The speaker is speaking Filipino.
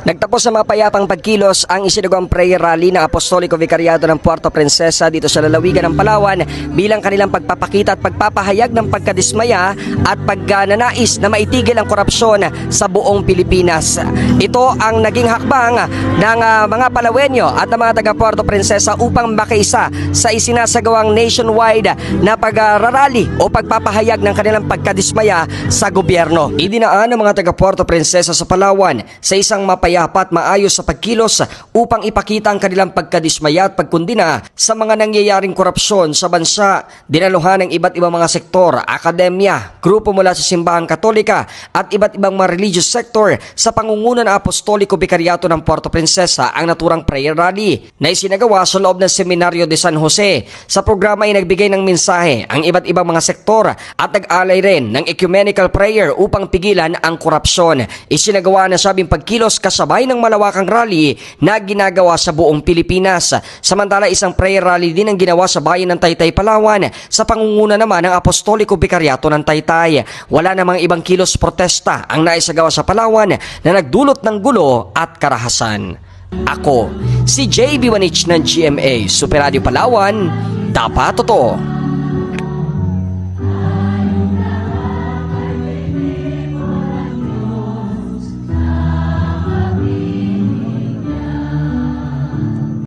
Nagtapos sa mapayapang pagkilos ang isinagawang prayer rally ng Apostoliko Vicariato ng Puerto Princesa dito sa lalawigan ng Palawan bilang kanilang pagpapakita at pagpapahayag ng pagkadismaya at pagnanais na maitigil ang korupsyon sa buong Pilipinas. Ito ang naging hakbang ng mga Palawenyo at ng mga taga Puerto Princesa upang makiisa sa isinasagawang nationwide na pagrarally o pagpapahayag ng kanilang pagkadismaya sa gobyerno. Idinaan ng mga taga Puerto Princesa sa Palawan sa isang mapayapa at maayos sa pagkilos upang ipakita ang kanilang pagkadismaya at pagkundina sa mga nangyayaring korupsyon sa bansa. Dinaluhan ng iba't ibang mga sektor, akademya, grupo mula sa Simbahang Katolika at iba't ibang mga religious sector sa pangunguna ng Apostoliko Vicariato ng Puerto Princesa ang naturang prayer rally na isinagawa sa loob ng Seminaryo de San Jose. Sa programa ay nagbigay ng mensahe ang iba't ibang mga sektor at nag-alay rin ng ecumenical prayer upang pigilan ang korupsyon. Isinagawa na sabing pagkilos kasabay ng malawakang rally na ginagawa sa buong Pilipinas. Samantala isang prayer rally din ang ginawa sa bayan ng Taytay, Palawan sa pangunguna naman ng Apostoliko Vicariato ng Taytay. Wala namang ibang kilos protesta ang naisagawa sa Palawan na nagdulot ng gulo at karahasan. Ako, si JB Wanich ng GMA Super Radio Palawan, dapat totoo.